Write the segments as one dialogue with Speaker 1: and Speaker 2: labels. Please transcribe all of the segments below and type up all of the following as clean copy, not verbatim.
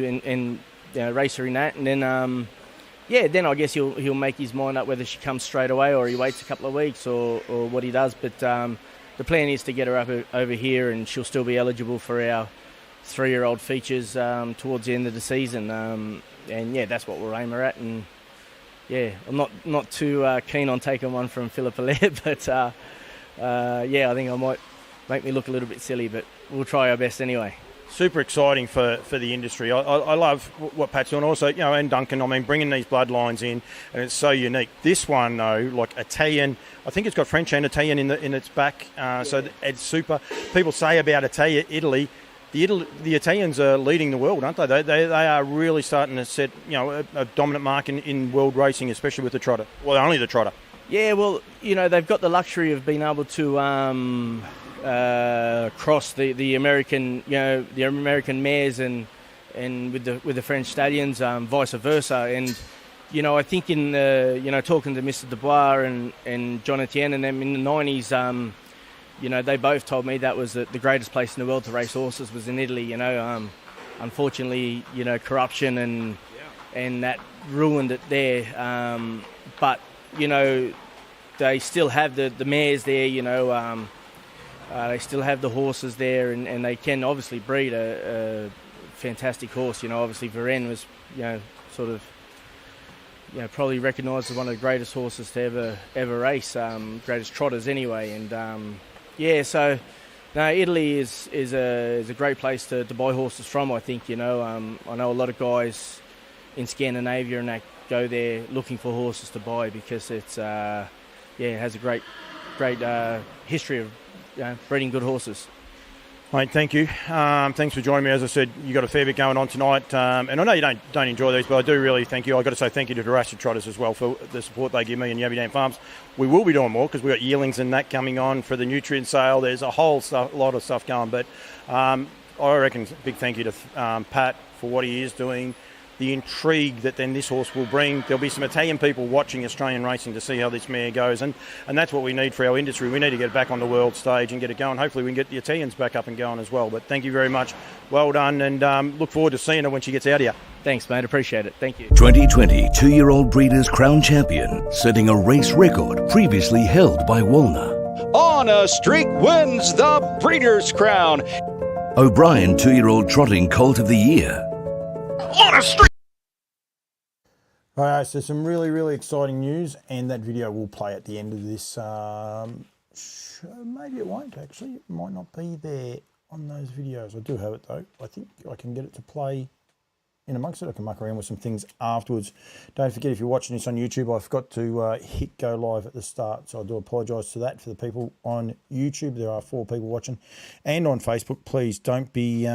Speaker 1: and race her in that, and then then I guess he'll make his mind up whether she comes straight away or he waits a couple of weeks or what he does. But the plan is to get her up over here, and she'll still be eligible for our 3-year-old features towards the end of the season. And that's what we'll aim her at. And I'm not too keen on taking one from Philippa Laird, but I think I might make me look a little bit silly, but we'll try our best anyway.
Speaker 2: Super exciting for the industry. I love what Pat's doing. Also, and Duncan, bringing these bloodlines in, and it's so unique. This one, though, like Italian, I think it's got French and Italian in its back, so it's super. People say about Italy, the Italians are leading the world, aren't they? They are really starting to set, a dominant mark in world racing, especially with the Trotter. Well, only the Trotter.
Speaker 1: Yeah, well, they've got the luxury of being able to cross the American, the American mares and with the French stallions, vice versa. And I think in talking to Mr. Dubois and John Etienne and them in the 90s, they both told me that was the greatest place in the world to race horses was in Italy. Unfortunately, corruption and that ruined it there. But they still have the mares there. They still have the horses there, and they can obviously breed a fantastic horse. Obviously Varenne was, probably recognised as one of the greatest horses to ever race, greatest trotters anyway. And Italy is a great place to buy horses from. I think I know a lot of guys in Scandinavia and that go there looking for horses to buy because it's it has a great history of breeding good horses.
Speaker 2: Mate, thank you. Thanks for joining me. As I said, you got a fair bit going on tonight, and I know you don't enjoy these, but I do really thank you. I've got to say thank you to Haras Trotters as well for the support they give me and Yabby Dam Farms. We will be doing more because we've got yearlings and that coming on for the nutrient sale. There's a lot of stuff going, but I reckon big thank you to Pat for what he is doing. The intrigue that then this horse will bring. There'll be some Italian people watching Australian racing to see how this mare goes, and that's what we need for our industry. We need to get it back on the world stage and get it going. Hopefully we can get the Italians back up and going as well. But thank you very much. Well done, and look forward to seeing her when she gets out here.
Speaker 1: Thanks, mate. Appreciate it. Thank you.
Speaker 3: 2020 2-year-old Breeders' Crown Champion, setting a race record previously held by Woolner.
Speaker 4: On a Streak wins the Breeders' Crown.
Speaker 3: O'Brien 2-year-old Trotting Colt of the Year.
Speaker 4: On a Streak.
Speaker 2: All right, so some really, really exciting news, and that video will play at the end of this show. Maybe it won't, actually. It might not be there on those videos. I do have it, though. I think I can get it to play in amongst it. I can muck around with some things afterwards. Don't forget, if you're watching this on YouTube, I forgot to hit go live at the start, so I do apologise for that for the people on YouTube. There are 4 people watching. And on Facebook, please don't be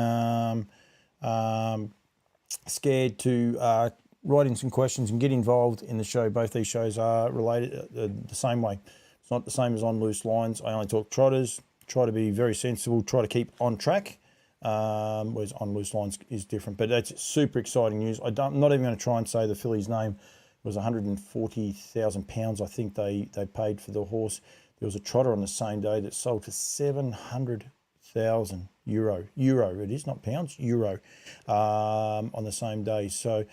Speaker 2: scared to write in some questions and get involved in the show. Both these shows are related the same way. It's not the same as On Loose Lines. I only talk trotters, try to be very sensible, try to keep on track, whereas On Loose Lines is different. But that's super exciting news. I'm not even going to try and say the filly's name. It was £140,000, I think they paid for the horse. There was a trotter on the same day that sold for €700,000. Euro it is, not pounds, euro, on the same day. So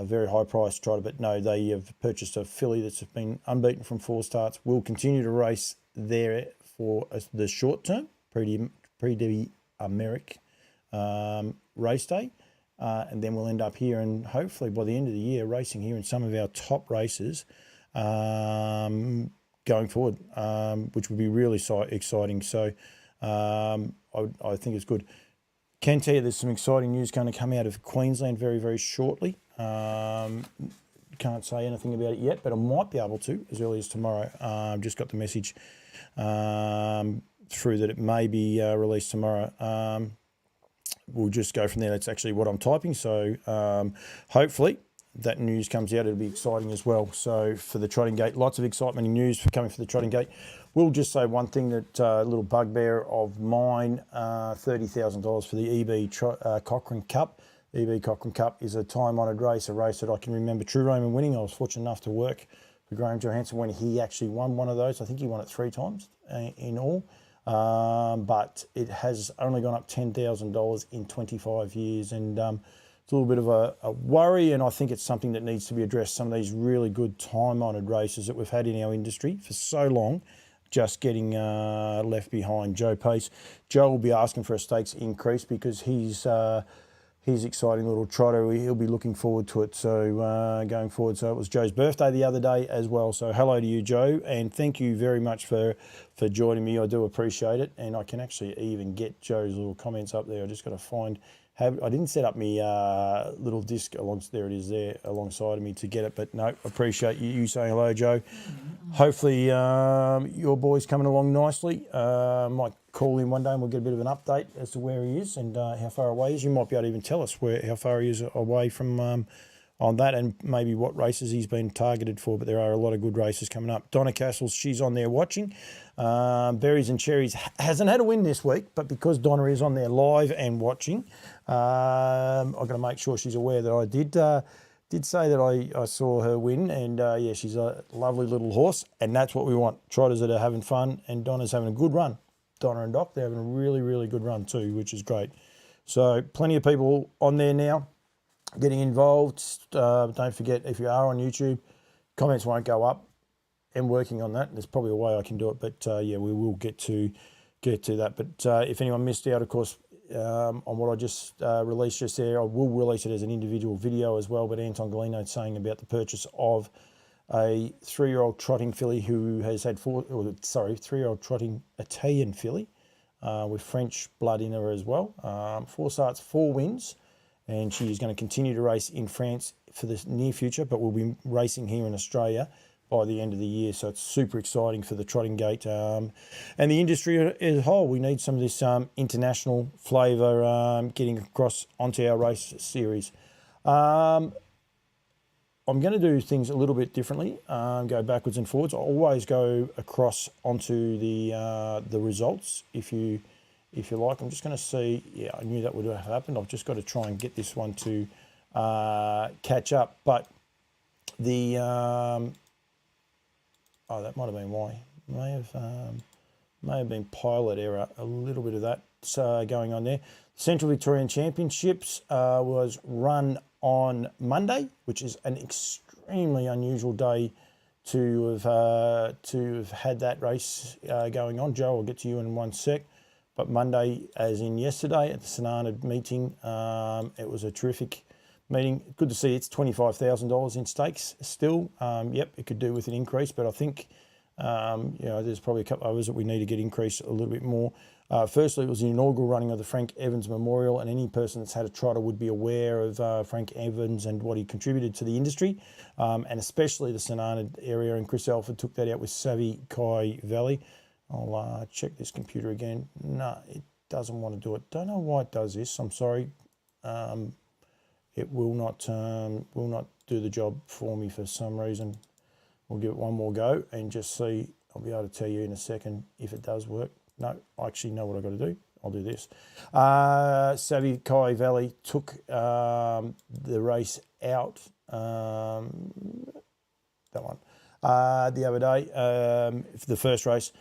Speaker 2: very high price trotter, but no, they have purchased a filly that's been unbeaten from 4 starts. Will continue to race there for the short term, pre-American race day, and then we'll end up here, and hopefully by the end of the year racing here in some of our top races going forward, which would be really exciting. So I think it's good. Can tell you there's some exciting news going to come out of Queensland very, very shortly. Can't say anything about it yet, but I might be able to as early as tomorrow. Just got the message through that it may be released tomorrow. We'll just go from there. That's actually what I'm typing. So hopefully that news comes out. It'll be exciting as well. So for the Trotting Gate, lots of excitement and news coming for the Trotting Gate. We'll just say one thing, that a little bugbear of mine, $30,000 for the EB Cochrane Cup. The EB Cochrane Cup is a time-honoured race, a race that I can remember True Roman winning. I was fortunate enough to work for Graham Johansson when he actually won one of those. I think he won it 3 times in all. But it has only gone up $10,000 in 25 years. And it's a little bit of a worry, and I think it's something that needs to be addressed. Some of these really good time-honoured races that we've had in our industry for so long, just getting left behind. Joe Pace. Joe will be asking for a stakes increase because he's exciting little trotter. He'll be looking forward to it. So going forward, so it was Joe's birthday the other day as well. So hello to you, Joe, and thank you very much for joining me. I do appreciate it, and I can actually even get Joe's little comments up there. I just got to find. I didn't set up my little disc there it is there alongside of me to get it, but no, appreciate you saying hello, Joe. Hopefully your boy's coming along nicely. Might call in one day and we'll get a bit of an update as to where he is and how far away he is. You might be able to even tell us how far he is away from on that, and maybe what races he's been targeted for, but there are a lot of good races coming up. Donna Castles, she's on there watching. Berries and Cherries hasn't had a win this week, but because Donna is on there live and watching, I've got to make sure she's aware that I did say that I saw her win, and yeah, she's a lovely little horse, and that's what we want. Trotters that are having fun, and Donna's having a good run. Donna and Doc, they're having a really, really good run too, which is great. So plenty of people on there now getting involved. Don't forget, if you are on YouTube, comments won't go up. I'm working on that. There's probably a way I can do it, but yeah, we will get to that. But if anyone missed out, of course, on what I just released just there, I will release it as an individual video as well. But Anton Golino saying about the purchase of a 3-year-old trotting filly who has had 3-year-old trotting Italian filly with French blood in her as well. 4 starts, 4 wins. And she is going to continue to race in France for the near future, but will be racing here in Australia by the end of the year. So it's super exciting for the trotting gate and the industry as a whole. We need some of this international flavour getting across onto our race series. I'm going to do things a little bit differently, go backwards and forwards. I always go across onto the results if you like. I'm just going to see. Yeah, I knew that would have happened. I've just got to try and get this one to catch up. But the that might have been why. May have been pilot error. A little bit of that going on there. Central Victorian Championships was run on Monday, which is an extremely unusual day to have had that race going on. Joe, I'll get to you in one sec. But Monday, as in yesterday, at the St Arnaud meeting, it was a terrific meeting. Good to see it's $25,000 in stakes still. Yep, it could do with an increase, but I think there's probably a couple of others that we need to get increased a little bit more. Firstly, it was the inaugural running of the Frank Evans Memorial, and any person that's had a trotter would be aware of Frank Evans and what he contributed to the industry, and especially the St Arnaud area. And Chris Alford took that out with Savvy Kai Valley. I'll check this computer again. No, it doesn't want to do it. Don't know why it does this. I'm sorry. It will not do the job for me for some reason. We'll give it one more go and just see. I'll be able to tell you in a second if it does work. No, I actually know what I've got to do. I'll do this. Savvy Kai Valley took the race out. That one. The other day, for the first race.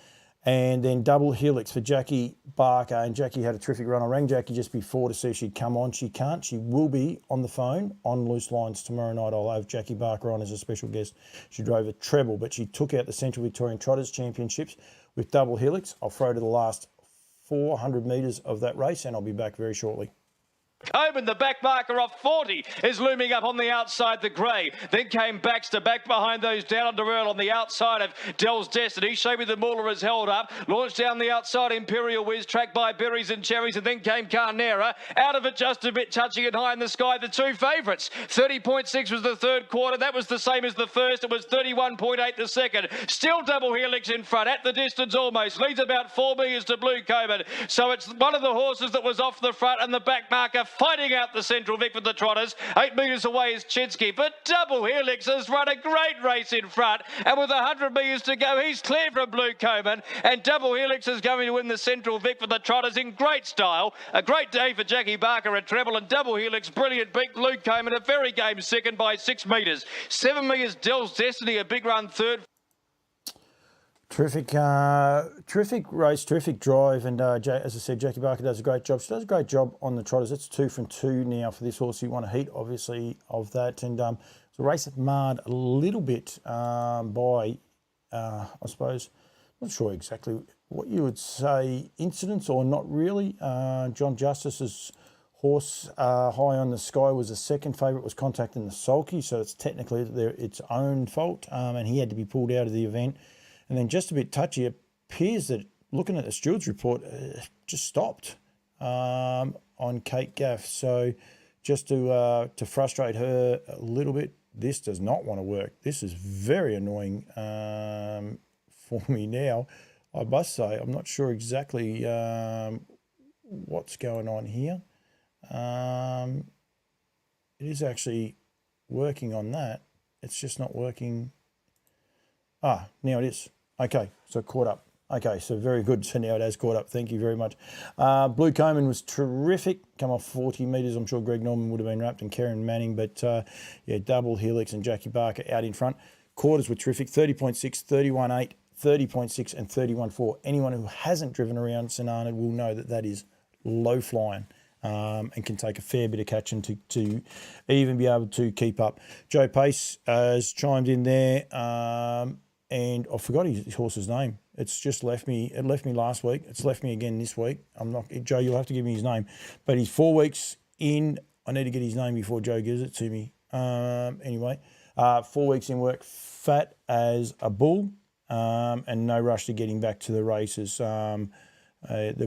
Speaker 2: And then double helix for Jackie Barker. And Jackie had a terrific run. I rang Jackie just before to see if she'd come on. She can't. She will be on the phone on Loose Lines tomorrow night. I'll have Jackie Barker on as a special guest. She drove a treble, but she took out the Central Victorian Trotters Championships with double helix. I'll throw to the last 400 metres of that race, and I'll be back very shortly.
Speaker 5: Oban, the back marker off 40, is looming up on the outside, the grey. Then came Baxter back behind those down under Earl on the outside of Dell's Destiny. Show Me the Moolah is held up. Launched down the outside, Imperial Whiz, tracked by Berries and Cherries, and then came Carnera. Out of it just a bit, touching it high in the sky, the 2 favourites. 30.6 was the third quarter. That was the same as the first. It was 31.8 the second. Still double helix in front, at the distance almost. Leads about 4 metres to Blue Coman. So it's one of the horses that was off the front, and the back marker fighting out the Central Vic for the Trotters. 8 metres away is Chinsky, but Double Helix has run a great race in front, and with 100 metres to go, he's clear from Blue Coman, and Double Helix is going to win the Central Vic for the Trotters in great style. A great day for Jackie Barker at treble, and Double Helix, brilliant, beat Blue Coman, a very game second by 6 metres. 7 metres, Dell's Destiny, a big run third.
Speaker 2: Terrific race, terrific drive, and as I said, Jackie Barker does a great job. She does a great job on the Trotters. It's 2 from 2 now for this horse. You want a heat, obviously, of that, and it's a race that marred a little bit by, I suppose, not sure exactly what you would say, incidents or not really. John Justice's horse, High on the Sky, was a second favourite, was contacting the sulky, so it's technically its own fault, and he had to be pulled out of the event. And then just a bit touchy, it appears that, looking at the steward's report, just stopped on Kate Gaff. So just to frustrate her a little bit, this does not want to work. This is very annoying for me now. I must say, I'm not sure exactly what's going on here. It is actually working on that. It's just not working. Now it is. Okay, so caught up. Okay, so very good. So now it has caught up. Thank you very much. Blue Coman was terrific. Come off 40 metres. I'm sure Greg Norman would have been wrapped, and Karen Manning. But yeah, double Helix and Jackie Barker out in front. Quarters were terrific. 30.6, 31.8, 30.6 and 31.4. Anyone who hasn't driven around St Arnaud will know that that is low flying. And can take a fair bit of catching to even be able to keep up. Joe Pace has chimed in there. And I forgot his horse's name. It's just left me. It left me last week. It's left me again this week. I'm not, Joe, you'll have to give me his name. But he's 4 weeks in. I need to get his name before Joe gives it to me. Anyway, 4 weeks in work, fat as a bull, and no rush to getting back to the races. There'll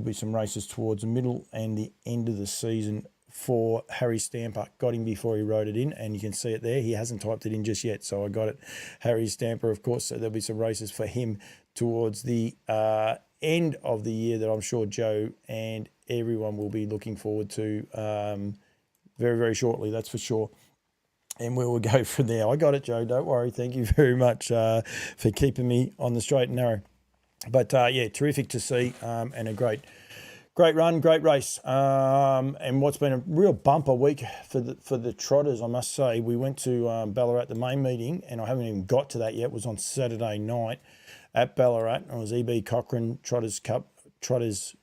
Speaker 2: be some races towards the middle and the end of the season for Harry Stamper. Got him before he wrote it in, and you can see it there. He hasn't typed it in just yet, so I got it. Harry Stamper, of course, so there'll be some races for him towards the end of the year that I'm sure Joe and everyone will be looking forward to very, very shortly, that's for sure. And we will go from there. I got it, Joe. Don't worry. Thank you very much for keeping me on the straight and narrow. But yeah, terrific to see, and a great run, great race, and what's been a real bumper week for the Trotters, I must say. We went to Ballarat, the main meeting, and I haven't even got to that yet. It was on Saturday night at Ballarat. It was E.B. Cochrane Trotters Cup. Trotters,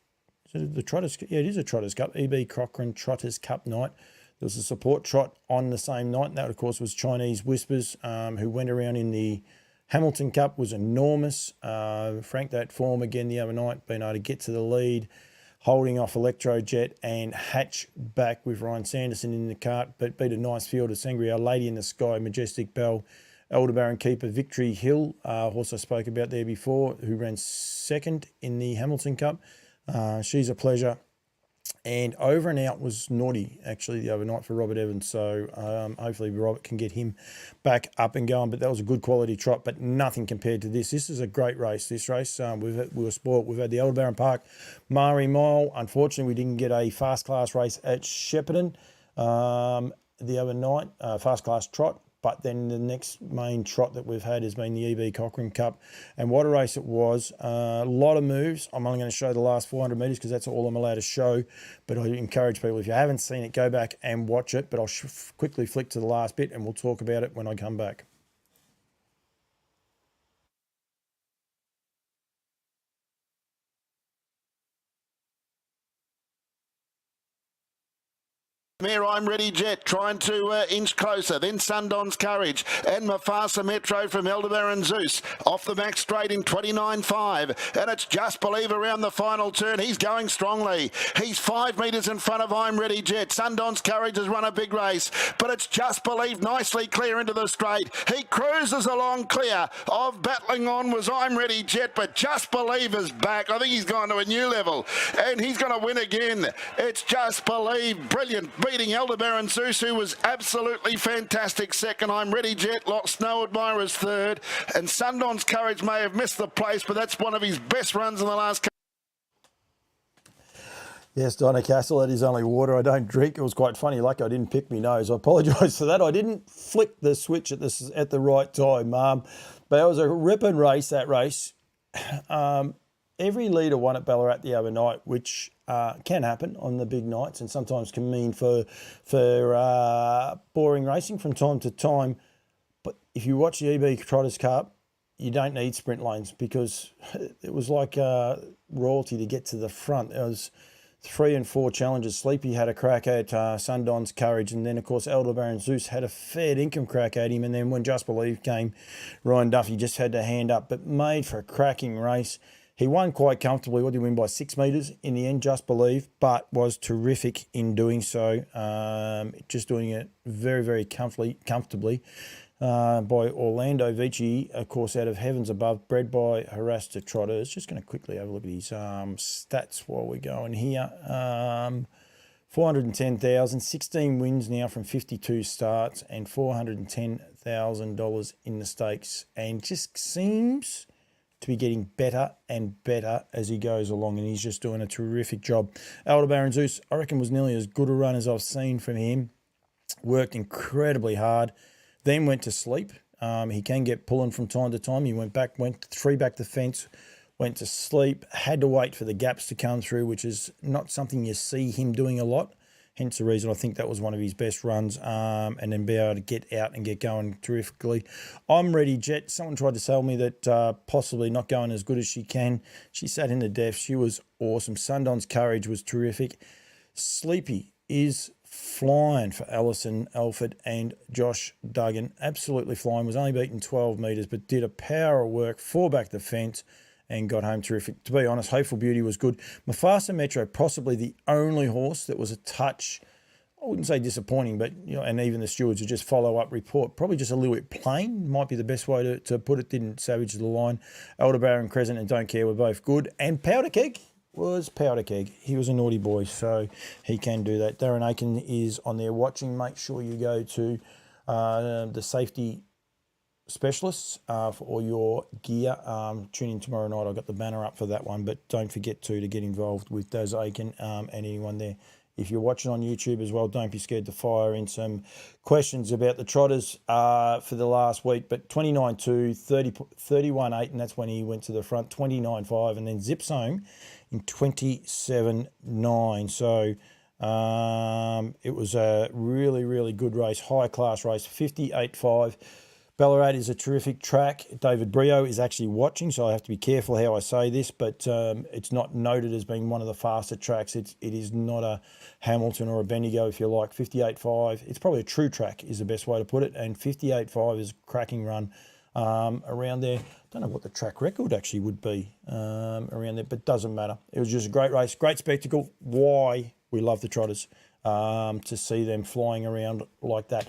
Speaker 2: is it the Trotters? Yeah, it is a Trotters Cup. E.B. Cochrane Trotters Cup night. There was a support trot on the same night, and that, of course, was Chinese Whispers, who went around in the Hamilton Cup. Was enormous. Frank that form again the other night, being able to get to the lead, holding off Electrojet and Hatch back with Ryan Sanderson in the cart, but beat a nice field of Sangria, Lady in the Sky, Majestic Bell, Elderbaron Keeper, Victory Hill, horse I spoke about there before, who ran second in the Hamilton Cup. She's a pleasure. And Over and Out was naughty, actually, the other night for Robert Evans. So hopefully Robert can get him back up and going. But that was a good quality trot, but nothing compared to this. This is a great race, this race. We were spoiled. We've had the Elderbaron Park Mari Mile. Unfortunately, we didn't get a fast class race at Shepparton the other night, fast class trot. But then the next main trot that we've had has been the E.B. Cochrane Cup. And what a race it was. A lot of moves. I'm only going to show the last 400 metres because that's all I'm allowed to show. But I encourage people, if you haven't seen it, go back and watch it. But I'll quickly flick to the last bit and we'll talk about it when I come back.
Speaker 6: Mare, I'm Ready Jet, trying to inch closer. Then Sundon's Courage and Mufasa Metro from Elderbaron Zeus. Off the back straight in 29.5. And it's Just Believe around the final turn. He's going strongly. He's 5 metres in front of I'm Ready Jet. Sundon's Courage has run a big race, but it's Just Believe nicely clear into the straight. He cruises along clear of battling on was I'm Ready Jet, but Just Believe is back. I think he's gone to a new level, and he's going to win again. It's Just Believe. Brilliant. Beating Elderbaron Zeus, who was absolutely fantastic second. I'm Ready Jet, lost Snow Admirers third, and Sundon's Courage may have missed the place, but that's one of his best runs in the last couple.
Speaker 2: Yes, Donna Castle, that is only water I don't drink. It was quite funny. Lucky I didn't pick my nose. I apologise for that. I didn't flick the switch at the right time. But it was a ripping race, that race. Every leader won at Ballarat the other night, which can happen on the big nights and sometimes can mean for boring racing from time to time. But if you watch the EB Trotters Cup, you don't need sprint lanes because it was like royalty to get to the front. It was 3 and 4 challenges. Sleepy had a crack at Sundon's Courage, and then, of course, Aldebaran Zeus had a fair income crack at him, and then when Just Believe came, Ryan Duffy just had to hand up, but made for a cracking race. He won quite comfortably. What did he win by 6 metres in the end, Just Believe, but was terrific in doing so. Just doing it very, very comfortably. By Orlando Vici, of course, out of Heavens Above, bred by Haras to Trotters. Just going to quickly have a look at his stats while we're going here. 410,000, 16 wins now from 52 starts, and $410,000 in the stakes, and just seems to be getting better and better as he goes along, and he's just doing a terrific job. Aldebaran Zeus, I reckon, was nearly as good a run as I've seen from him. Worked incredibly hard, then went to sleep. He can get pulling from time to time. He went 3 back the fence, went to sleep, had to wait for the gaps to come through, which is not something you see him doing a lot. Hence the reason I think that was one of his best runs, and then be able to get out and get going terrifically. I'm ready, Jet. Someone tried to tell me that possibly not going as good as she can. She sat in the depth. She was awesome. Sundon's Courage was terrific. Sleepy is flying for Alison Alford and Josh Duggan. Absolutely flying. Was only beaten 12 metres, but did a power of work, 4 back the fence, and got home terrific. To be honest, Hopeful Beauty was good. Mufasa Metro, possibly the only horse that was a touch, I wouldn't say disappointing, but, you know, and even the stewards would just follow-up report. Probably just a little bit plain, might be the best way to put it. Didn't savage the line. Aldebaran Crescent and Don't Care were both good. And Powder Keg was Powder Keg. He was a naughty boy, so he can do that. Darren Aiken is on there watching. Make sure you go to the safety specialists for all your gear. Tune in tomorrow night. I've got the banner up for that one, but don't forget to get involved with Daz Aiken and anyone there. If you're watching on YouTube as well, don't be scared to fire in some questions about the Trotters for the last week. But 29-2, 31-8, and that's when he went to the front, 29-5, and then zips home in 27-9. So it was a really, really good race, high-class race, 58-5. Ballarat is a terrific track. David Brio is actually watching, so I have to be careful how I say this, but it's not noted as being one of the faster tracks. It is not a Hamilton or a Bendigo, if you like. 58.5, it's probably a true track is the best way to put it, and 58.5 is a cracking run around there. I don't know what the track record actually would be around there, but doesn't matter. It was just a great race, great spectacle. Why we love the Trotters. To see them flying around like that.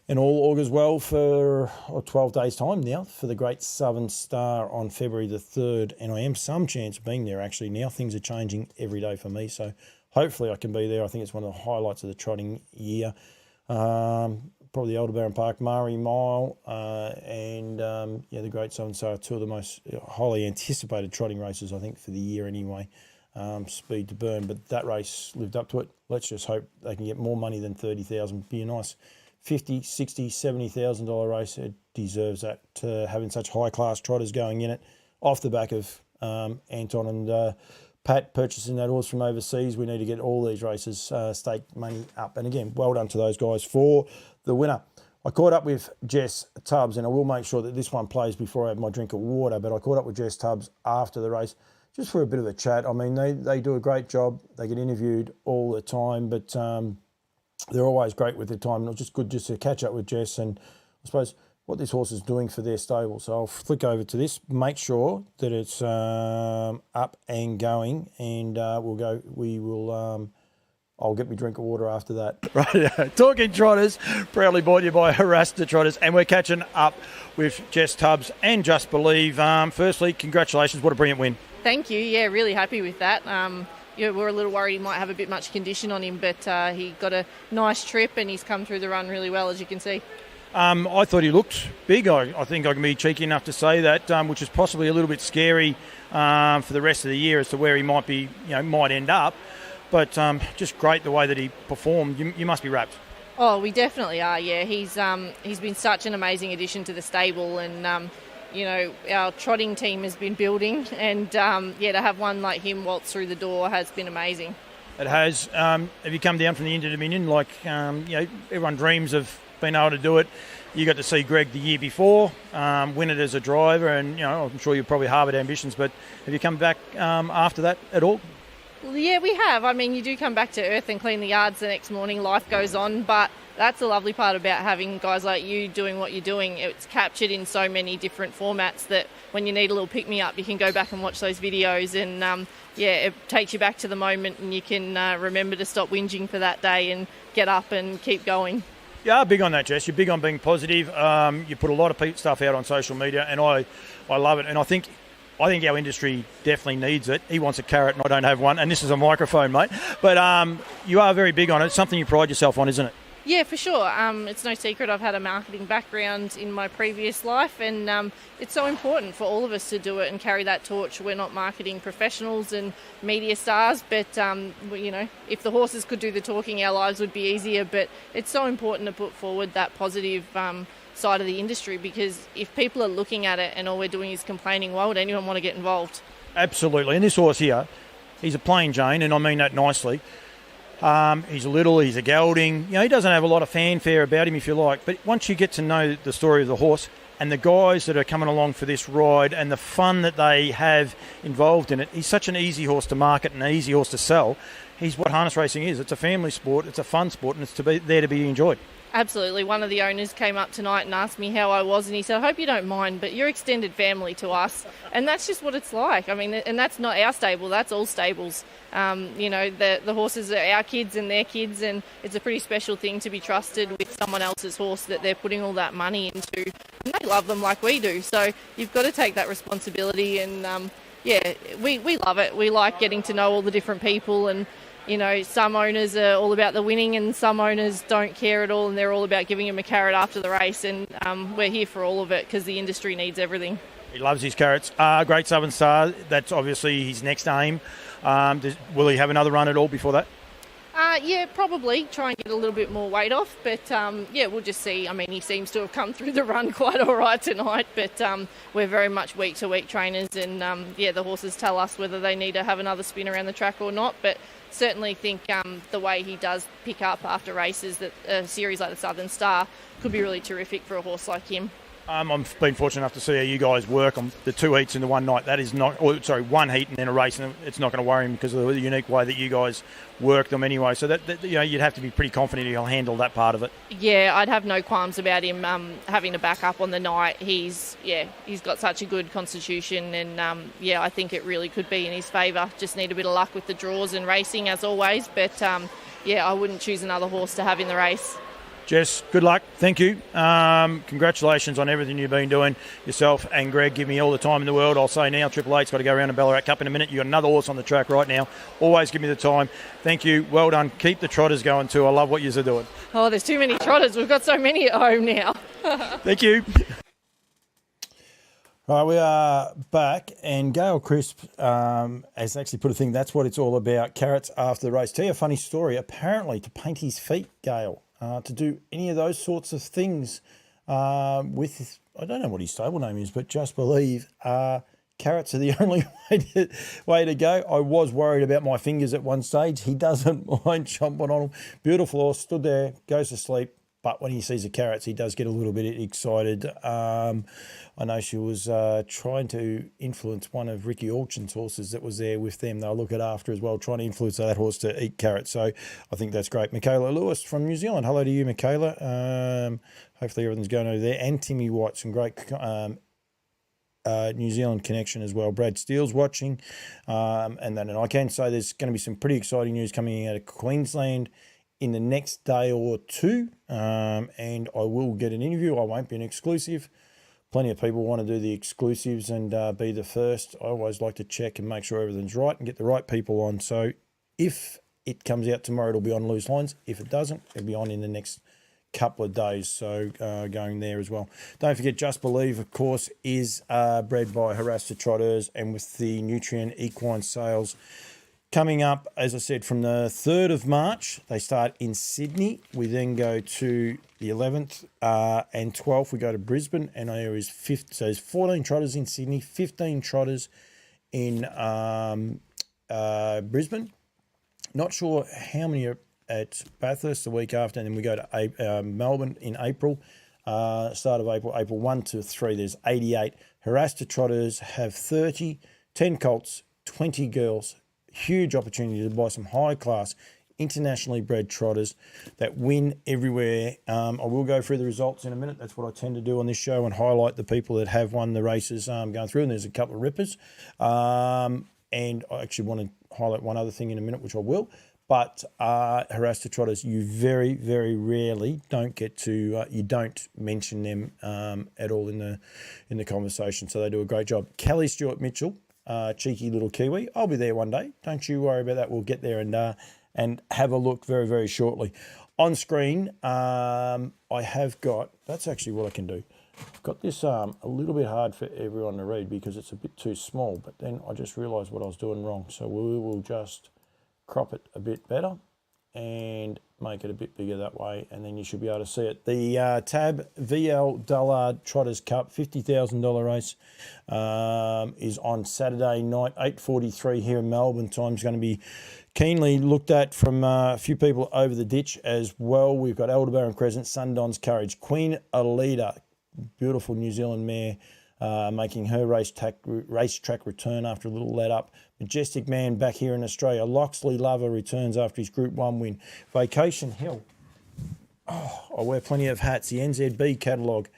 Speaker 2: And all augurs well for 12 days' time now for the Great Southern Star on February the 3rd. And I am some chance of being there actually now. Things are changing every day for me. So hopefully I can be there. I think it's one of the highlights of the trotting year. Probably the Aldebaran Park, Murray Mile, and the Great Southern Star, 2 of the most highly anticipated trotting races, I think, for the year anyway. Speed to burn, but that race lived up to it. Let's just hope they can get more money than 30,000. Be a nice $50,000, $60,000, $70,000 race. It deserves that, having such high-class trotters going in it, off the back of Anton and Pat purchasing that horse from overseas. We need to get all these races stake money up. And again, well done to those guys for the winner. I caught up with Jess Tubbs, and I will make sure that this one plays before I have my drink of water, but I caught up with Jess Tubbs after the race, just for a bit of a chat. I mean, they do a great job. They get interviewed all the time, but they're always great with their time. And it was just good just to catch up with Jess and I suppose what this horse is doing for their stable. So I'll flick over to this, make sure that it's up and going, and I'll get me drink of water after that.
Speaker 7: Right, talking Trotters, proudly brought to you by Haras to Trotters, and we're catching up with Jess Tubbs and Just Believe. Firstly, congratulations, what a brilliant win.
Speaker 8: Thank you. Yeah, really happy with that. We're a little worried he might have a bit much condition on him, but he got a nice trip and he's come through the run really well, as you can see.
Speaker 7: I thought he looked big. I think I can be cheeky enough to say that, which is possibly a little bit scary for the rest of the year as to where he might be, might end up. But just great the way that he performed. You must be rapt.
Speaker 8: Oh, we definitely are. Yeah, he's been such an amazing addition to the stable, and our trotting team has been building, and to have one like him waltz through the door has been amazing.
Speaker 7: It has. Have you come down from the Inter-Dominion? Everyone dreams of being able to do it. You got to see Greg the year before win it as a driver, and I'm sure you probably harboured ambitions. But have you come back after that at all?
Speaker 8: Well, yeah, we have. I mean, you do come back to earth and clean the yards the next morning. Life goes on, but that's the lovely part about having guys like you doing what you're doing. It's captured in so many different formats that when you need a little pick-me-up, you can go back and watch those videos, and it takes you back to the moment, and you can remember to stop whinging for that day and get up and keep going.
Speaker 7: Yeah, big on that, Jess. You're big on being positive. You put a lot of stuff out on social media, and I love it. And I think our industry definitely needs it. He wants a carrot, and I don't have one. And this is a microphone, mate. But you are very big on it. It's something you pride yourself on, isn't it?
Speaker 8: Yeah, for sure. It's no secret I've had a marketing background in my previous life, and it's so important for all of us to do it and carry that torch. We're not marketing professionals and media stars, but if the horses could do the talking, our lives would be easier. But it's so important to put forward that positive side of the industry, because if people are looking at it and all we're doing is complaining, why would anyone want to get involved?
Speaker 7: Absolutely. And this horse here, he's a plain Jane, and I mean that nicely. He's little, he's a gelding. He doesn't have a lot of fanfare about him, if you like. But once you get to know the story of the horse and the guys that are coming along for this ride and the fun that they have involved in it, he's such an easy horse to market and an easy horse to sell. He's what harness racing is. It's a family sport, it's a fun sport, and it's there to be enjoyed.
Speaker 8: Absolutely. One of the owners came up tonight and asked me how I was, and he said, I hope you don't mind, but you're extended family to us. And that's just what it's like. I mean, and that's not our stable, that's all stables. The horses are our kids and their kids, and it's a pretty special thing to be trusted with someone else's horse that they're putting all that money into. And they love them like we do. So you've got to take that responsibility, and we love it. We like getting to know all the different people, and some owners are all about the winning and some owners don't care at all, and they're all about giving him a carrot after the race, and we're here for all of it because the industry needs everything.
Speaker 7: He loves his carrots. Great Southern Star, that's obviously his next aim. Will he have another run at all before that?
Speaker 8: Yeah, probably. Try and get a little bit more weight off, but we'll just see. I mean, he seems to have come through the run quite all right tonight, but we're very much week-to-week trainers, and the horses tell us whether they need to have another spin around the track or not, but certainly think the way he does pick up after races, that a series like the Southern Star could be really terrific for a horse like him.
Speaker 7: I've been fortunate enough to see how you guys work on the 2 heats in the one night. That is not, one heat and then a race, and it's not going to worry him because of the unique way that you guys work them anyway. So that you'd have to be pretty confident he'll handle that part of it.
Speaker 8: Yeah, I'd have no qualms about him having to back up on the night. He's got such a good constitution, and I think it really could be in his favour. Just need a bit of luck with the draws and racing as always, but I wouldn't choose another horse to have in the race.
Speaker 7: Jess, good luck. Thank you. Congratulations on everything you've been doing. Yourself and Greg give me all the time in the world. I'll say now, Triple Eight's got to go around the Ballarat Cup in a minute. You've got another horse on the track right now. Always give me the time. Thank you. Well done. Keep the Trotters going too. I love what you're doing.
Speaker 8: Oh, there's too many Trotters. We've got so many at home now.
Speaker 7: Thank you.
Speaker 2: All right, we are back, and Gail Crisp has actually put a thing, that's what it's all about, carrots after the race. Tell you a funny story. Apparently, to paint his feet, Gail, to do any of those sorts of things with, I don't know what his stable name is, but just believe carrots are the only way to go. I was worried about my fingers at one stage. He doesn't mind chomping on them. Beautiful horse, stood there, goes to sleep. But when he sees the carrots, he does get a little bit excited. I know she was trying to influence one of Ricky Auction's horses that was there with them. They'll look it after as well, trying to influence that horse to eat carrots. So I think that's great. Michaela Lewis from New Zealand. Hello to you, Michaela. Hopefully everything's going over there. And Timmy White, some great New Zealand connection as well. Brad Steele's watching. And I can say there's going to be some pretty exciting news coming out of Queensland in the next day or two, and I will get an interview. I won't be an exclusive. Plenty of people want to do the exclusives and be the first. I always like to check and make sure everything's right and get the right people on. So if it comes out tomorrow, it'll be on Loose Lines. If it doesn't, it'll be on in the next couple of days. So going there as well. Don't forget, Just Believe, of course, is bred by Haras to Trotters, and with the Nutrien equine sales coming up, as I said, from the 3rd of March, they start in Sydney. We then go to the 11th and 12th. We go to Brisbane, and there is 14 Trotters in Sydney, 15 Trotters in Brisbane. Not sure how many are at Bathurst the week after, and then we go to Melbourne in April. Start of April 1 to 3, there's 88. Haras to Trotters have 30, 10 colts, 20 girls. Huge opportunity to buy some high-class, internationally bred trotters that win everywhere. I will go through the results in a minute. That's what I tend to do on this show and highlight the people that have won the races going through. And there's a couple of rippers. And I actually want to highlight one other thing in a minute, which I will. But Haras to Trotters, you very, very rarely don't get to, you don't mention them at all in the conversation. So they do a great job. Kelly Stewart Mitchell, cheeky little Kiwi. I'll be there one day. Don't you worry about that. We'll get there and have a look very, very shortly. On screen, I have got, that's actually what I can do. I've got this a little bit hard for everyone to read because it's a bit too small, but then I just realised what I was doing wrong. So we will just crop it a bit better and make it a bit bigger that way, and then you should be able to see it. The Tab VL Dullard Trotters Cup $50,000 race is on Saturday night, 8:43 here in Melbourne. Time's going to be keenly looked at from a few people over the ditch as well. We've got Aldebaran Crescent, Sundon's Courage, Queen Alida, beautiful New Zealand mare, making her racetrack return after a little let up. Majestic Man back here in Australia. Loxley Lover returns after his Group 1 win. Vacation Hill. Oh, I wear plenty of hats. The NZB catalogue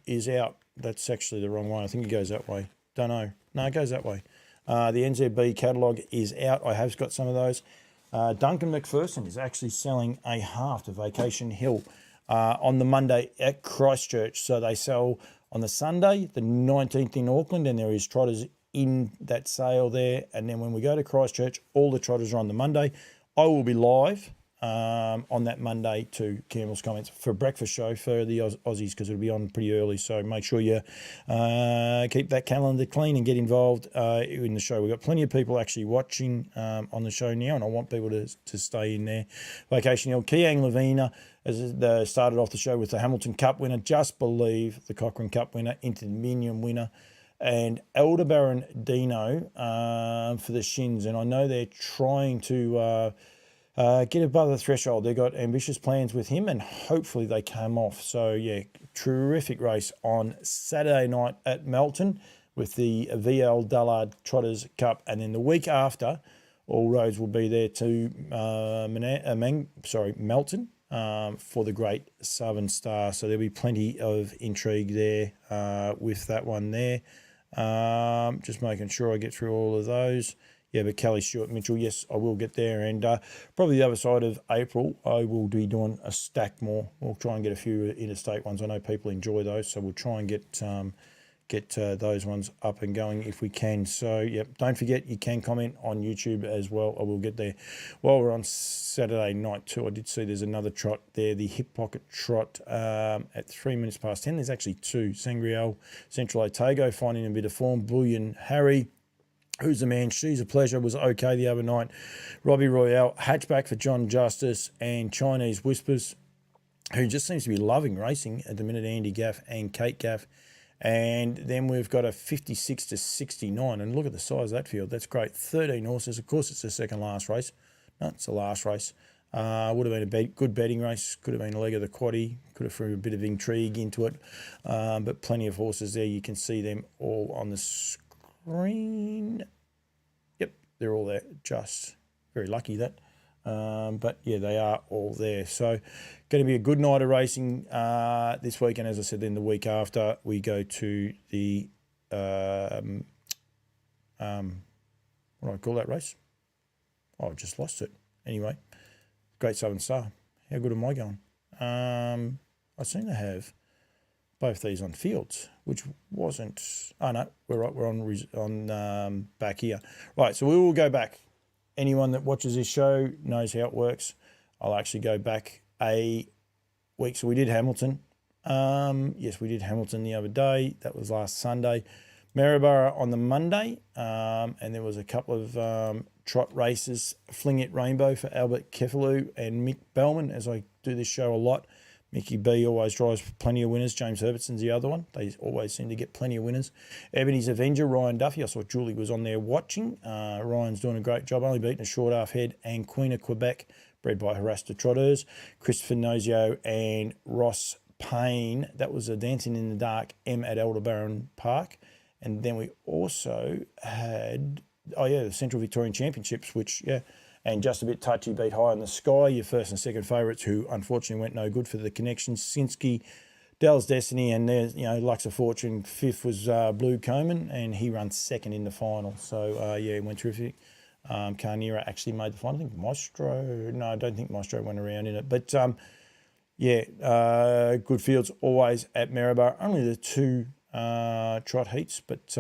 Speaker 2: is out. That's actually the wrong way. I think it goes that way. Don't know. No, it goes that way. The NZB catalogue is out. I have got some of those. Duncan McPherson is actually selling a half to Vacation Hill on the Monday at Christchurch. So they sell on the Sunday, the 19th in Auckland, and there is trotters in that sale there. And then when we go to Christchurch, all the trotters are on the Monday. I will be live on that Monday to Campbell's Comments for a breakfast show for the Aussies because it'll be on pretty early. So make sure you keep that calendar clean and get involved in the show. We've got plenty of people actually watching on the show now, and I want people to stay in there. Vacation Hill, Kiang Lavina as started off the show with the Hamilton Cup winner, Just Believe, the Cochrane Cup winner, Interminium winner, and Aldebaran Dino for the Shins. And I know they're trying to get above the threshold. They've got ambitious plans with him, and hopefully they come off. So, yeah, terrific race on Saturday night at Melton with the VL Dullard Trotters Cup. And then the week after, all roads will be there to Melton for the Great Southern Star. So there'll be plenty of intrigue there with that one there. Just making sure I get through all of those. Yeah, but Kelly Stewart Mitchell, yes, I will get there. And probably the other side of April, I will be doing a stack more. We'll try and get a few interstate ones. I know people enjoy those, so we'll try and get those ones up and going if we can. So, yep, don't forget you can comment on YouTube as well. I will get there. While we're on Saturday night too, I did see there's another trot there, the Hip Pocket Trot at 3 minutes past 10. There's actually two. Sangreal, Central Otago finding a bit of form. Bullion Harry, Who's the Man, She's a Pleasure, was okay the other night. Robbie Royale, hatchback for John Justice, and Chinese Whispers, who just seems to be loving racing at the minute, Andy Gaff and Kate Gaff. And then we've got a 56 to 69, and look at the size of that field. That's great. 13 horses. Of course, it's the second last race. No, it's the last race. Would have been a good betting race. Could have been a leg of the quaddie. Could have threw a bit of intrigue into it. But plenty of horses there. You can see them all on the screen. Yep, they're all there. Just very lucky that. But yeah, they are all there. So going to be a good night of racing this week. And as I said, then the week after we go to the, what do I call that race? Oh, I just lost it. Anyway, Great Southern Star. How good am I going? I seem to have both these on fields, which wasn't, oh no, we're right. We're on back here. Right. So we will go back. Anyone that watches this show knows how it works. I'll actually go back a week. So we did Hamilton. Yes, we did Hamilton the other day. That was last Sunday. Maryborough on the Monday. And there was a couple of trot races. Fling It Rainbow for Albert Kefalou and Mick Bellman, as I do this show a lot. Mickey B always drives plenty of winners. James Herbertson's the other one. They always seem to get plenty of winners. Ebony's Avenger, Ryan Duffy. I saw Julie was on there watching. Ryan's doing a great job, only beating a short half head. And Queen of Quebec, bred by Haras to Trotters. Christopher Nozio and Ross Payne. That was a Dancing in the Dark M at Aldebaran Park. And then we also had, the Central Victorian Championships, which, and Just a Bit Touchy beat High in the Sky, your first and second favourites, who unfortunately went no good for the connection. Sinski, Dell's Destiny, and there's, Lux of Fortune. Fifth was Blue Coman, and he runs second in the final. So, it went terrific. Carnera actually made the final. I think I don't think Maestro went around in it. But, good fields always at Maryborough. Only the two trot heats, but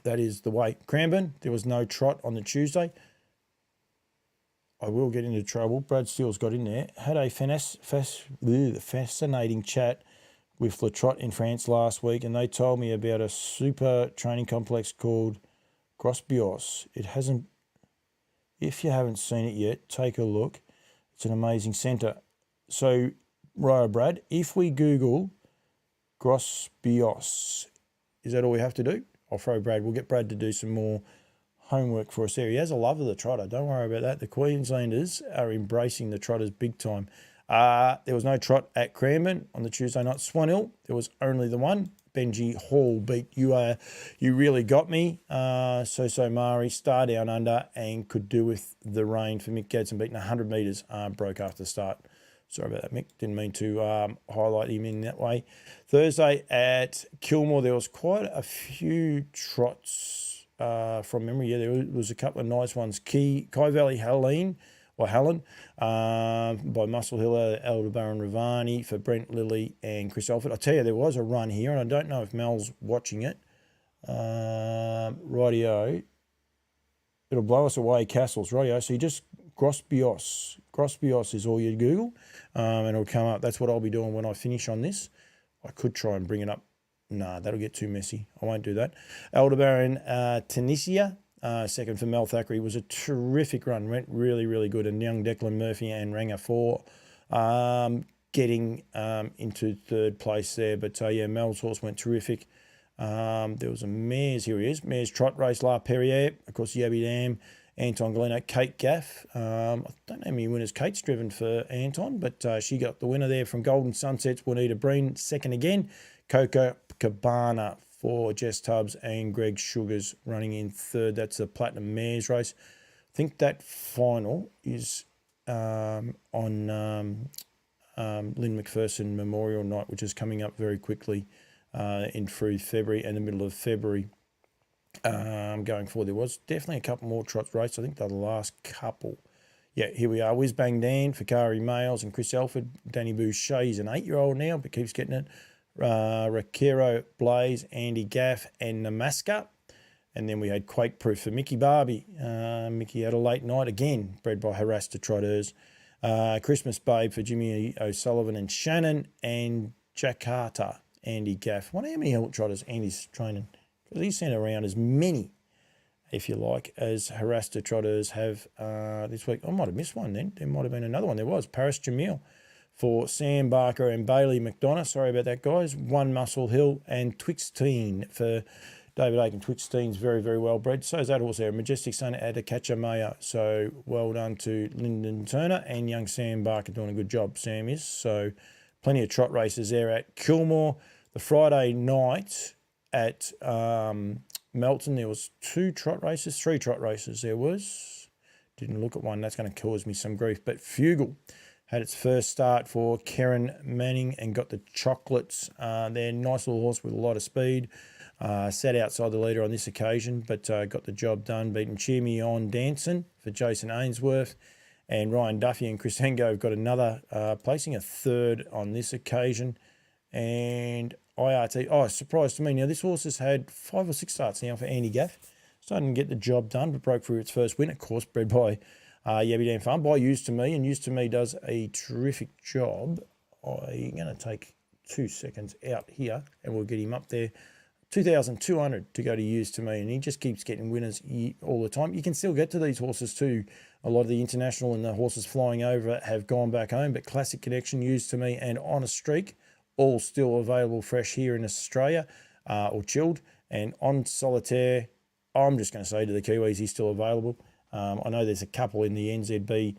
Speaker 2: that is the way. Cranbourne, there was no trot on the Tuesday. I will get into trouble. Brad Steele's got in there. Had a fascinating chat with Le Trot in France last week, and they told me about a super training complex called Gros-Bios. If you haven't seen it yet, take a look. It's an amazing centre. So, Brad, if we Google Gros-Bios, is that all we have to do? I'll throw Brad. We'll get Brad to do some more homework for us there. He has a love of the trotter. Don't worry about that. The Queenslanders are embracing the trotters big time. There was no trot at Cranbourne on the Tuesday night. Swan Hill, there was only the one. Benji Hall beat You Really Got Me. So Mari, Star Down Under, and Could Do With the Rain for Mick Gadsden, beating 100 metres, broke after the start. Sorry about that, Mick. Didn't mean to highlight him in that way. Thursday at Kilmore, there was quite a few trots from memory. Yeah, there was a couple of nice ones. Kai Valley Helen, by Muscle Hiller, Aldebaran Ravani for Brent Lilly and Chris Alford. I tell you, there was a run here, and I don't know if Mel's watching it. Rightio. It'll blow us away, Castles. Rightio. So you just Gros-Bios. Gros-Bios is all you Google, and it'll come up. That's what I'll be doing when I finish on this. I could try and bring it up. Nah, that'll get too messy. I won't do that. Aldebaran Tunisia, second for Mel Thackeray, was a terrific run. Went really, really good. And young Declan Murphy and Ranger 4 getting into third place there. But, Mel's horse went terrific. There was a mare's, here he is, mare's trot race, La Perriere, of course, Yabby Dam, Anton Golino, Kate Gaff. I don't know how many winners Kate's driven for Anton, but she got the winner there from Golden Sunsets, Juanita Breen, second again. Coco Cabana for Jess Tubbs and Greg Sugars running in third. That's the Platinum Mares race. I think that final is on Lynn McPherson Memorial Night, which is coming up very quickly through February and the middle of February. Going forward, there was definitely a couple more trots races. I think they're the last couple. Yeah, here we are. Whiz Bang Dan, Fakari Males and Chris Elford. Danny Boucher, he's an 8-year-old now, but keeps getting it. Rakero Blaze, Andy Gaff, and Namaska. And then we had Quake Proof for Mickey Barbie. Mickey had a late night again, bred by Haras to Trotters. Christmas Babe for Jimmy O'Sullivan and Shannon, and Jakarta, Andy Gaff. I wonder how many trotters Andy's training, because he's sent around as many, if you like, as Haras to Trotters have this week. I might have missed one then. There might have been another one. There was Paris Jamil for Sam Barker and Bailey McDonough. Sorry about that, guys. One Muscle Hill and Twixteen for David Aiken. Twixteen's very, very well bred. So is that horse there. Majestic Son at Akacha Maya. So well done to Lyndon Turner and young Sam Barker doing a good job. Sam is. So plenty of trot races there at Kilmore. The Friday night at Melton, there was three trot races there was. Didn't look at one. That's going to cause me some grief. But Fugle had its first start for Karen Manning and got the chocolates. They're nice little horse with a lot of speed. Sat outside the leader on this occasion, but got the job done, beating Cheer Me On Dancing for Jason Ainsworth. And Ryan Duffy and Chris Hengo have got another, placing a third on this occasion. And IRT, surprise to me. Now, this horse has had 5 or 6 starts now for Andy Gaff. Starting to get the job done, but broke through its first win, of course, bred by Yabby Dan Farm, by Used to Me, and Used to Me does a terrific job. I'm going to take 2 seconds out here, and we'll get him up there. 2,200 to go to Used to Me, and he just keeps getting winners all the time. You can still get to these horses too. A lot of the international and the horses flying over have gone back home, but Classic Connection, Used to Me, and On a Streak, all still available fresh here in Australia, or chilled. And On Solitaire, I'm just going to say to the Kiwis, he's still available. I know there's a couple in the NZB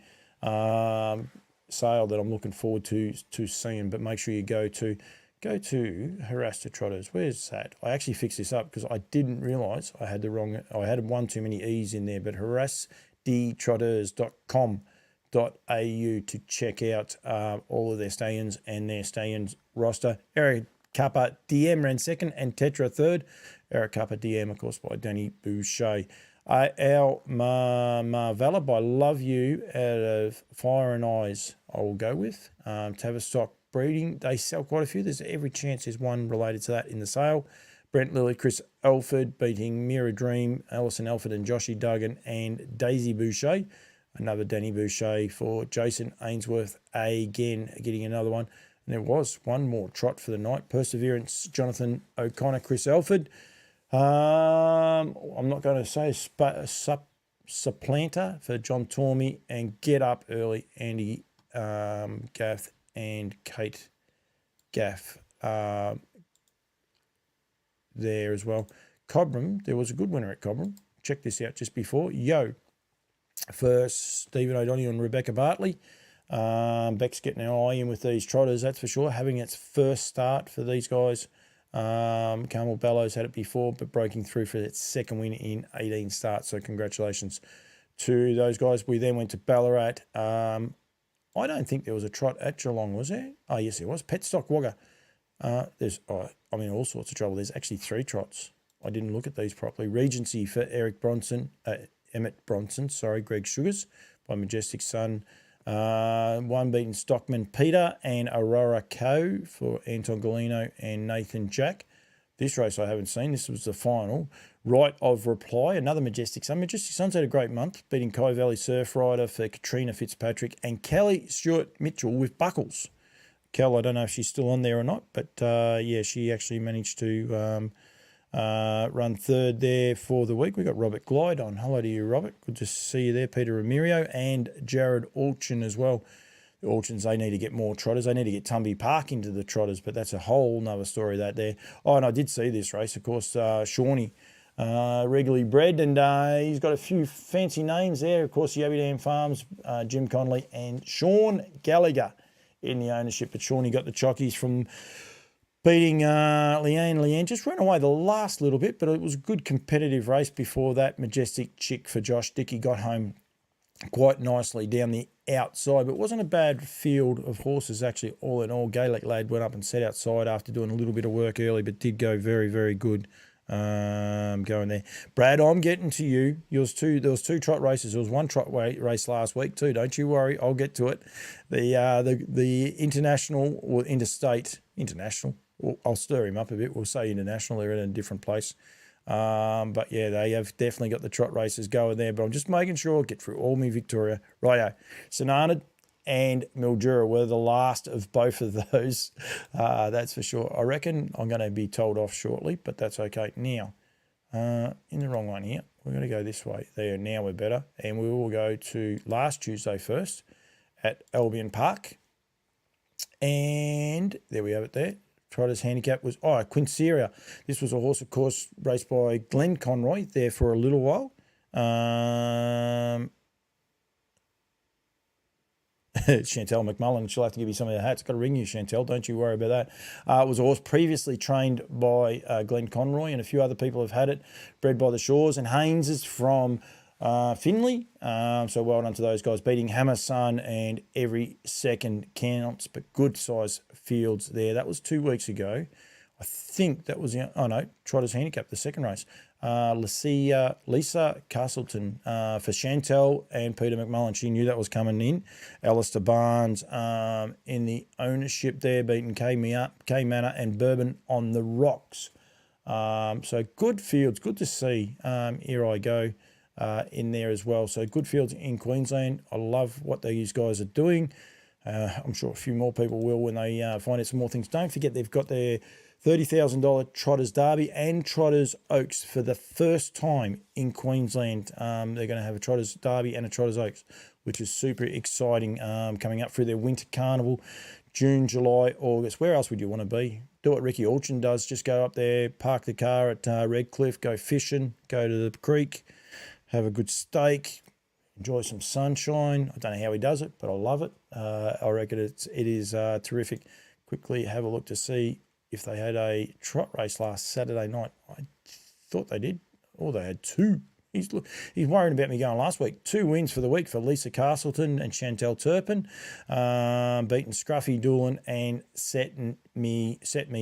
Speaker 2: sale that I'm looking forward to seeing. But make sure you go to Haras to Trotters. Where's that? I actually fixed this up because I didn't realise I had one too many E's in there. But harasdtrotters.com.au to check out all of their stallions and their stallions roster. Eric Kappa DM ran second and Tetra third. Eric Kappa DM, of course, by Danny Boucher. Our Marvella by Love You out of Fire and Eyes, I will go with. Tavistock Breeding, they sell quite a few. There's every chance there's one related to that in the sale. Brent Lilly, Chris Elford beating Mira Dream, Alison Elford and Joshy Duggan and Daisy Boucher. Another Danny Boucher for Jason Ainsworth again, getting another one. And there was one more trot for the night. Perseverance, Jonathan O'Connor, Chris Elford. I'm not going to say supplanter for John Tormey and Get Up Early, Andy Gaff and Kate Gaff there as well. Cobram, there was a good winner at Cobram. Check this out just before. Yo, for Stephen O'Donoghue and Rebecca Bartley. Beck's getting an eye in with these trotters, that's for sure. Having its first start for these guys. Carmel Bellows had it before, but breaking through for its second win in 18 starts. So congratulations to those guys. We then went to Ballarat. I don't think there was a trot at Geelong, was there? Oh, yes, there was. Petstock Wagga. There's all sorts of trouble. There's actually 3 trots. I didn't look at these properly. Regency for Emmett Bronson, Greg Sugars by Majestic Sun. One beaten Stockman Peter and Aurora Co for Anton Golino and Nathan Jack. This race I haven't seen. This was the final. Right of Reply, another Majestic Sun. Majestic Sun's had a great month, beating Kai Valley Surf Rider for Katrina Fitzpatrick and Kelly Stewart Mitchell with Buckles. Kel, I don't know if she's still on there or not, but she actually managed to run third there for the week. We got Robert Glide on. Hello to you, Robert. Good to see you there. Peter Ramirio and Jared Auction as well. The Auctions, they need to get more trotters. They need to get Tumby Park into the trotters, but that's a whole nother story that there. Oh, and I did see this race, of course, Shawnee, regularly bred, and he's got a few fancy names there. Of course, Yabby Dam Farms, Jim Connolly and Sean Gallagher in the ownership. But Shawnee got the chockies from beating Leanne. Leanne just ran away the last little bit, but it was a good competitive race before that. Majestic Chick for Josh Dickey got home quite nicely down the outside, but it wasn't a bad field of horses actually all in all. Gaelic Lad went up and sat outside after doing a little bit of work early, but did go very, very good going there. Brad, I'm getting to you. There was two trot races. There was one trot race last week too. Don't you worry, I'll get to it. The international or international. I'll stir him up a bit. We'll say international. They're in a different place. But yeah, they have definitely got the trot races going there. But I'm just making sure I get through all my Victoria. Righto. St. and Mildura were the last of both of those. That's for sure. I reckon I'm going to be told off shortly, but that's okay. Now, in the wrong one here. We're going to go this way. There, now we're better. And we will go to last Tuesday first at Albion Park. And there we have it there. Trotters handicap was, Quinceria. This was a horse, of course, raced by Glenn Conroy there for a little while. Chantel McMullen, she'll have to give you some of the hats. Got to ring you, Chantel. Don't you worry about that. It was a horse previously trained by Glenn Conroy, and a few other people have had it, bred by the Shores. And Haynes is from Finley. So well done to those guys, beating Hammer Sun and Every Second Counts, but good size fields there. That was 2 weeks ago. I think that was, Trotters handicap, the second race. Lisa Castleton for Chantel and Peter McMullen. She knew that was coming in. Alistair Barnes in the ownership there, beating K Manor and Bourbon on the Rocks. So good fields, good to see. Here I go in there as well. So good fields in Queensland. I love what these guys are doing. I'm sure a few more people will when they find out some more things. Don't forget they've got their $30,000 Trotters Derby and Trotters Oaks for the first time in Queensland. They're going to have a Trotters Derby and a Trotters Oaks, which is super exciting, coming up through their winter carnival, June, July, August. Where else would you want to be? Do what Ricky Auction does. Just go up there, park the car at Redcliffe, go fishing, go to the creek, have a good steak, enjoy some sunshine. I don't know how he does it, but I love it. I reckon it is terrific. Quickly have a look to see if they had a trot race last Saturday night. I thought they did. Or they had two. He's worried about me going last week. 2 wins for the week for Lisa Castleton and Chantel Turpin. Beaten Scruffy Doolan and set me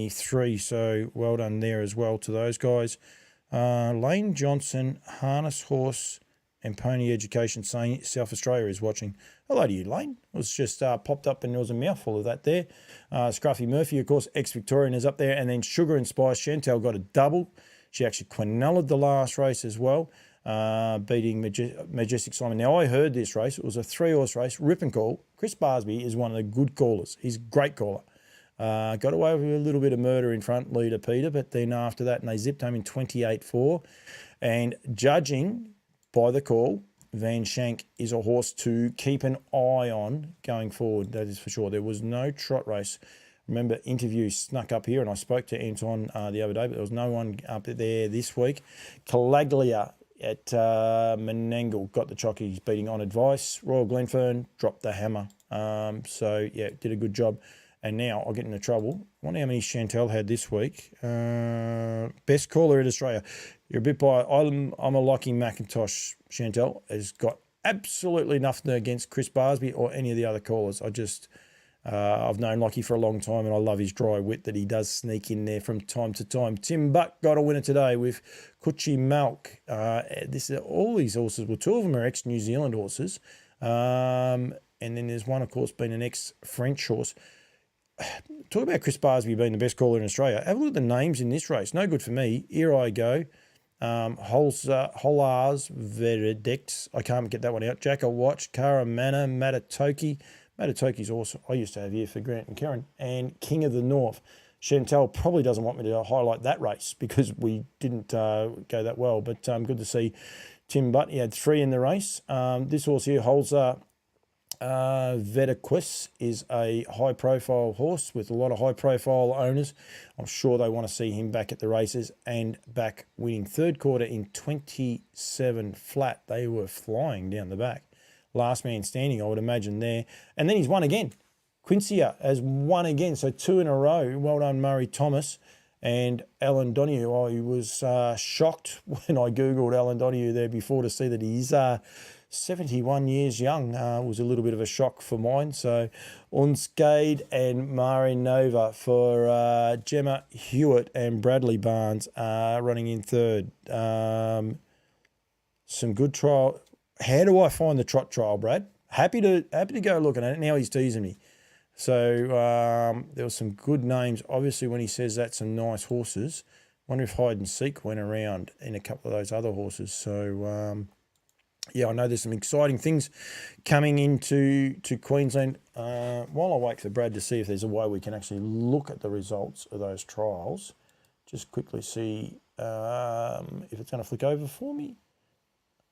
Speaker 2: 3. So well done there as well to those guys. Lane Johnson, Harness Horse and Pony Education saying South Australia is watching. Hello to you, Lane. It was just popped up and there was a mouthful of that there. Scruffy Murphy, of course, ex-Victorian is up there. And then Sugar and Spice, Chantel got a double. She actually quinelled the last race as well, beating Majestic Simon. Now, I heard this race. It was a 3-horse race, rip and call. Chris Barsby is one of the good callers. He's a great caller. Got away with a little bit of murder in front, leader Peter, but then after that, and they zipped home in 28-4. And judging by the call, Van Shank is a horse to keep an eye on going forward. That is for sure. There was no trot race. Remember, interview snuck up here, and I spoke to Anton the other day, but there was no one up there this week. Calaglia at Menangle got the chockies beating On Advice. Royal Glenfern dropped the hammer. So, yeah, did a good job. And now I'll get into trouble. I wonder how many Chantel had this week. Best caller in Australia. You're a bit by... I'm a Lockie McIntosh. Chantel has got absolutely nothing against Chris Barsby or any of the other callers. I've known Lockie for a long time and I love his dry wit that he does sneak in there from time to time. Tim Buck got a winner today with Kuchi Malk. All these horses, well, 2 of them are ex-New Zealand horses. And then there's one, of course, being an ex-French horse. Talk about Chris Barsby being the best caller in Australia. Have a look at the names in this race. No good for me. Here I go. Haras Verdict. I can't get that one out. Jacka Watch, Kara Manor, Matatoki. Matatoki's awesome. I used to have here for Grant and Karen. And King of the North. Chantel probably doesn't want me to highlight that race because we didn't go that well. But good to see Tim Butt. He had 3 in the race. This horse here holds Vedaquis is a high-profile horse with a lot of high-profile owners. I'm sure they want to see him back at the races and back winning. 3rd quarter in 27 flat. They were flying down the back. Last man standing, I would imagine there. And then he's won again. Quincia has won again, so 2 in a row. Well done, Murray Thomas and Alan Donoghue. I was shocked when I Googled Alan Donoghue there before to see that he's 71 years young. Was a little bit of a shock for mine. So Unscade and Mari Nova for Gemma Hewitt and Bradley Barnes running in 3rd. Some good trial. How do I find the trot trial, Brad? Happy to go looking at it. Now he's teasing me. So there were some good names. Obviously, when he says that, some nice horses. Wonder if Hide and Seek went around in a couple of those other horses. So, yeah, I know there's some exciting things coming into Queensland. While I wait for Brad to see if there's a way we can actually look at the results of those trials, just quickly see if it's going to flick over for me.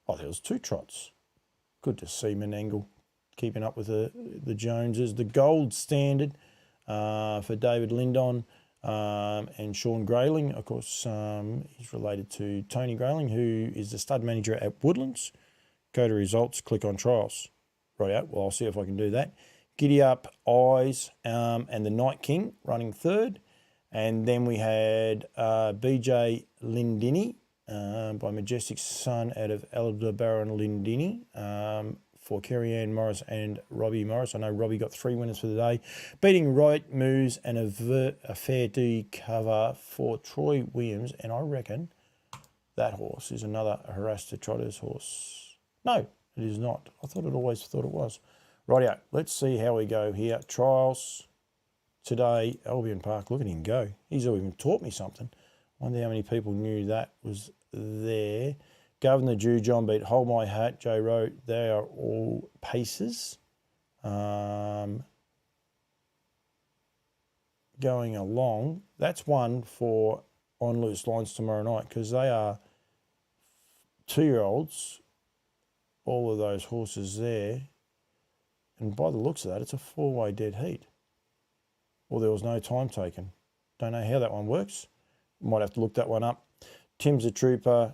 Speaker 2: Oh, there was 2 trots. Good to see Menangle keeping up with the Joneses. The gold standard for David Lindon and Sean Grayling. Of course, he's related to Tony Grayling, who is the stud manager at Woodlands. Go to results, click on trials. Right out. Well, I'll see if I can do that. Giddy Up, Eyes, and the Night King running 3rd. And then we had BJ Lindini by Majestic Sun out of Aldebaran Lindini for Kerry-Ann Morris and Robbie Morris. I know Robbie got 3 winners for the day. Beating Right Moves and a Fair D cover for Troy Williams. And I reckon that horse is another Haras to Trotters horse. No, it is not. I always thought it was. Rightio, let's see how we go here. Trials today, Albion Park. Look at him go. He's even taught me something. I wonder how many people knew that was there. Governor Jew, John Beat, Hold My Hat, Joe Rowe. They are all paces. Going along. That's one for On Loose Lines tomorrow night because they are 2-year-olds. All of those horses there. And by the looks of that, it's a 4-way dead heat. Well, there was no time taken. Don't know how that one works. Might have to look that one up. Tim's a trooper.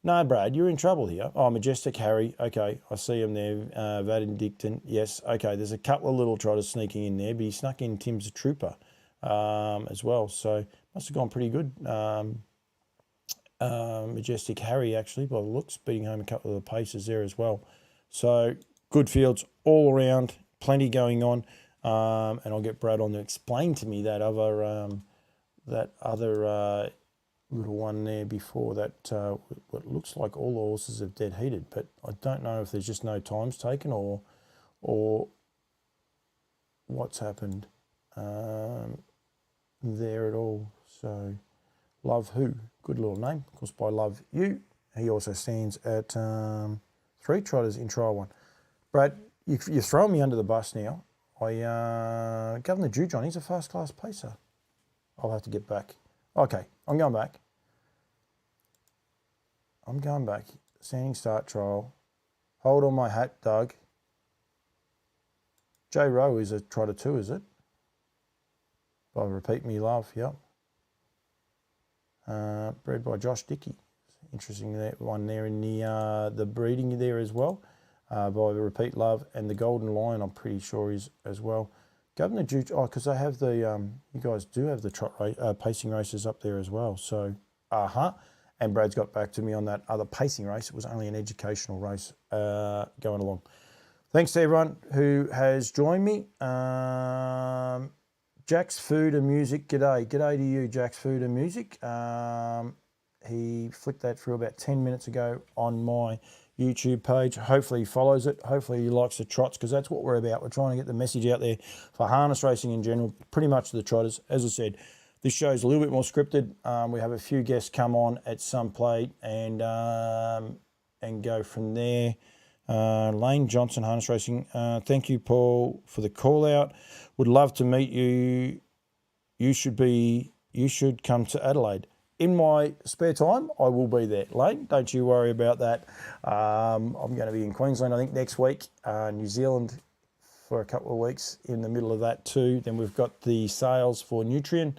Speaker 2: No, Brad, you're in trouble here. Oh, Majestic Harry. Okay, I see him there. Vadington. Yes. Okay, there's a couple of little trotters sneaking in there, but he snuck in Tim's Trooper as well. So must have gone pretty good. Majestic Harry, actually, by the looks, beating home a couple of the paces there as well. So good fields all around, plenty going on. And I'll get Brad on to explain to me that other little one there before that, what looks like all the horses have dead heated, but I don't know if there's just no times taken or what's happened there at all. So Love Who, good little name, of course, by Love You. He also stands at 3 trotters in trial 1. Brad, you're throwing me under the bus now. Governor Jujon, he's a first class pacer. I'll have to get back. Okay, I'm going back. Standing start trial. Hold on my hat, Doug. J Rowe is a trotter too, is it? By Repeat Me Love, yep. Bred by Josh Dickey. Interesting that one there in the breeding there as well. By Repeat Love, and the Golden Lion, I'm pretty sure is as well. Governor Juge, because they have the, you guys do have the pacing races up there as well. So, and Brad's got back to me on that other pacing race. It was only an educational race going along. Thanks to everyone who has joined me. Jack's Food and Music, g'day. G'day to you, Jack's Food and Music. He flicked that through about 10 minutes ago on my YouTube page. Hopefully he follows it. Hopefully he likes the trots, because that's what we're about. We're trying to get the message out there for harness racing in general, pretty much the trotters. As I said, this show's a little bit more scripted. We have a few guests come on at some plate and go from there. Lane Johnson, Harness Racing. Thank you, Paul, for the call out. Would love to meet you. You should come to Adelaide. In my spare time, I will be there, Lane. Don't you worry about that. I'm going to be in Queensland, I think, next week. New Zealand for a couple of weeks in the middle of that too. Then we've got the sales for Nutrien.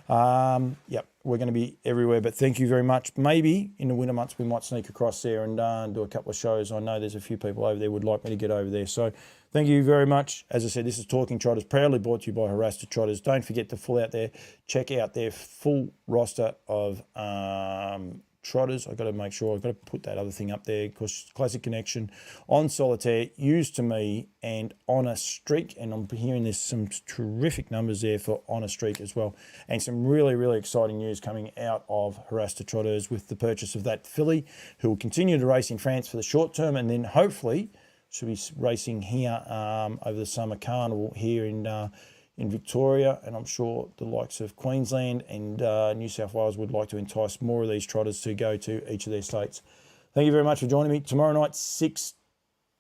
Speaker 2: Yep, we're going to be everywhere. But thank you very much. Maybe in the winter months we might sneak across there and do a couple of shows. I know there's a few people over there who would like me to get over there. So thank you very much. As I said, this is Talking Trotters, proudly brought to you by Haras Trotters. Don't forget to full out there. Check out their full roster of trotters. I've got to make sure, I've got to put that other thing up there, because Classic Connection, On Solitaire, Used to Me, and On a Streak. And I'm hearing there's some terrific numbers there for On a Streak as well. And some really, really exciting news coming out of Haras Trotters with the purchase of that filly, who will continue to race in France for the short term, and then hopefully should be racing here over the summer carnival here in Victoria, and I'm sure the likes of Queensland and New South Wales would like to entice more of these trotters to go to each of their states. Thank you very much for joining me. Tomorrow night, 6,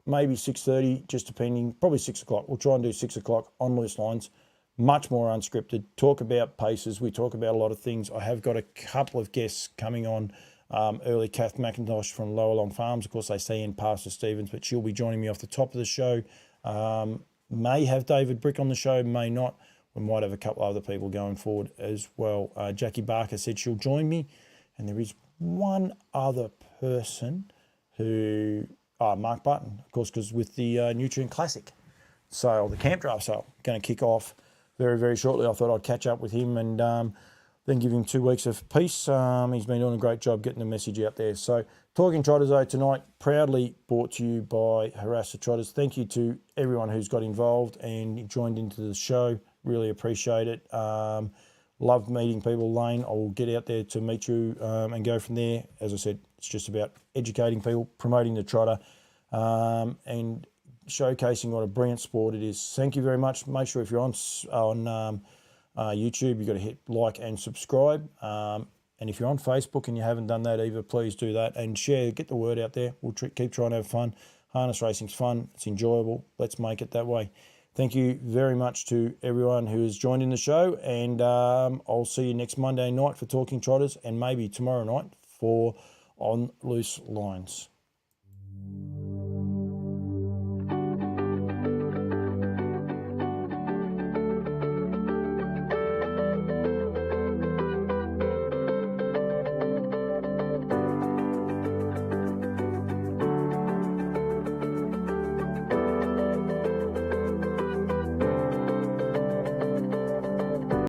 Speaker 2: maybe 6:30, just depending, probably 6 o'clock. We'll try and do 6 o'clock on Loose Lines. Much more unscripted. Talk about paces. We talk about a lot of things. I have got a couple of guests coming on early. Kath McIntosh from Lower Long Farms. Of course, they stay in Pastor Stevens, but she'll be joining me off the top of the show. May have David Brick on the show, may not. We might have a couple other people going forward as well. Jackie Barker said she'll join me. And there is one other person who, Mark Button, of course, because with the Nutrien Classic sale, the camp draft sale, going to kick off very, very shortly. I thought I'd catch up with him and then give him 2 weeks of peace. He's been doing a great job getting the message out there. So Talking Trotters, though, tonight, proudly brought to you by Haras Trotters. Thank you to everyone who's got involved and joined into the show. Really appreciate it. Love meeting people. Lane, I will get out there to meet you and go from there. As I said, it's just about educating people, promoting the trotter, and showcasing what a brilliant sport it is. Thank you very much. Make sure if you're on YouTube, you've got to hit like and subscribe. And if you're on Facebook and you haven't done that either, please do that and share, get the word out there. We'll keep trying to have fun. Harness racing's fun. It's enjoyable. Let's make it that way. Thank you very much to everyone who has joined in the show. And I'll see you next Monday night for Talking Trotters, and maybe tomorrow night for On Loose Lines.